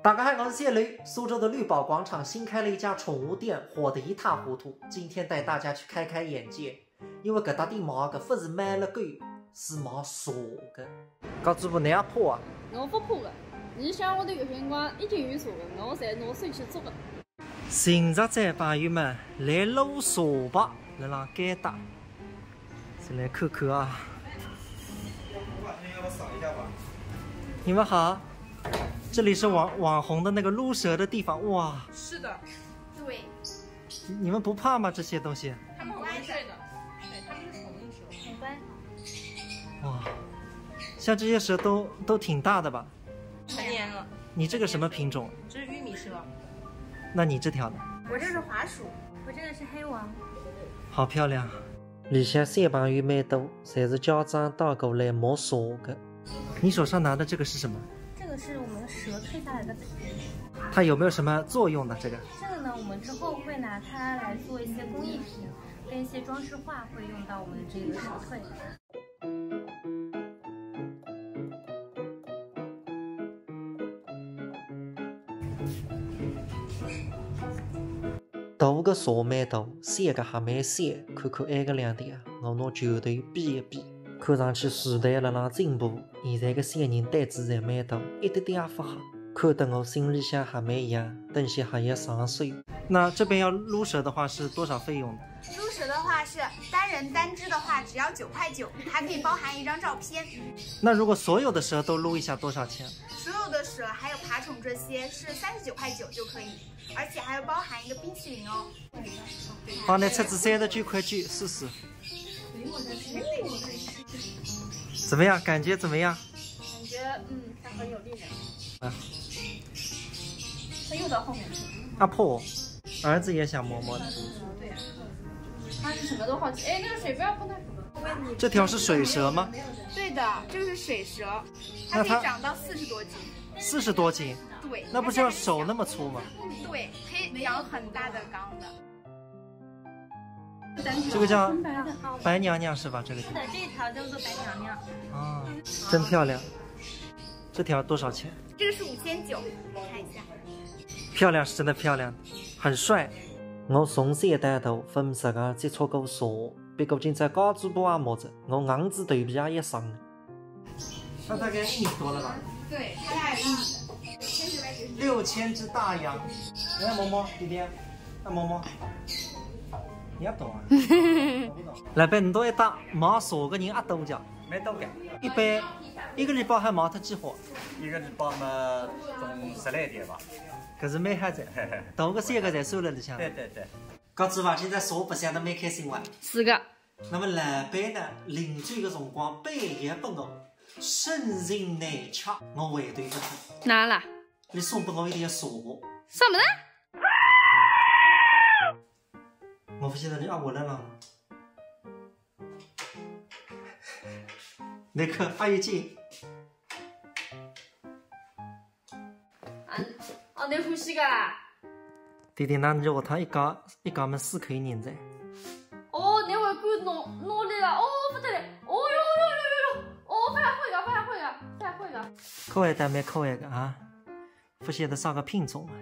大家好，我是谢驴。苏州的绿宝广场新开了一家宠物店，火得一塌糊涂。今天带大家去开开眼界，因为搿搭店卖的不是卖了狗，是卖蛇的。搞主播你也怕啊？我不怕的。你想我的有辰光已经有蛇了，我才拿手去捉的。寻着在朋友们来撸蛇吧，来让该打。再来看看啊。你们好。这里是网红的那个撸蛇的地方，哇！是的，对。你们不怕吗？这些东西？他们很乖的，对，他们是宠物蛇，很乖。哇，像这些蛇都挺大的吧？成年了。你这个什么品种？这是玉米蛇。那你这条呢？我这是华鼠，我这个是黑王。好漂亮！里向小朋友蛮多，侪是家长带过来摸蛇的。你手上拿的这个是什么？这个是我们的蛇蜕下来的皮，它有没有什么作用呢？这个呢，我们之后会拿它来做一些工艺品，跟一些装饰画会用到我们的这个蛇蜕。大个蛇蛮大，小个还蛮小，看看挨个两点，我拿球头比一比。看上去时代辣辣进步，现在个小人胆子侪蛮大，一点点也不吓。看得我心里想还蛮痒，等些还要上手。那这边要撸蛇的话是多少费用呢？撸蛇的话是单人单只的话只要9.9块，还可以包含一张照片。那如果所有的蛇都撸一下多少钱？所有的蛇还有爬虫这些是39.9块就可以，而且还要包含一个冰淇淋哦。好，那车子39.9块试试。怎么样？感觉怎么样？感觉它很有力量。啊。它又到后面去了。阿婆，儿子也想摸摸的。对呀。他是什么都好奇。哎，那个水不要碰它。这条是水蛇吗？对的，这个是水蛇，它可以长到40多斤。40多斤？对。那不是要手那么粗吗？对，可以养很大的缸的。这个叫白娘娘是吧？这个是的，这一条叫做白娘娘。啊，真漂亮。这条多少钱？这个是5900，看一下。漂亮是真的漂亮，很帅。我从小到大分不识个接触过蛇，别个今朝高主播也摸着，我硬子头皮也一伤。它大概1米多了吧？对，它大概1米的。 6000只大羊，来摸摸，弟弟，来摸摸。你也懂啊？来北你到一搭毛蛇个人也多叫，蛮多的。一般一个礼拜还毛它几回？一个礼拜嘛，总10来天吧。可是蛮嗨在，大个3个才收了里向。对对对。告诉吧，现在蛇白相得蛮开心哇。是个。那么老板呢，临走个辰光半夜拨我生人难吃，我回对不起。哪啦？你送拨我一点蛇。什么呢？我不晓得你按我来了。那个还有劲。哦，你呼吸个啦？弟弟，那你学他一家门4口人噻。哦，你会管哪里了？哦，不得了！哦哟！哦，非常会个。可爱的蛮可爱的啊，不晓得啥个品种啊？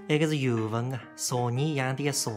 那个是尤文啊，少年养点蛇。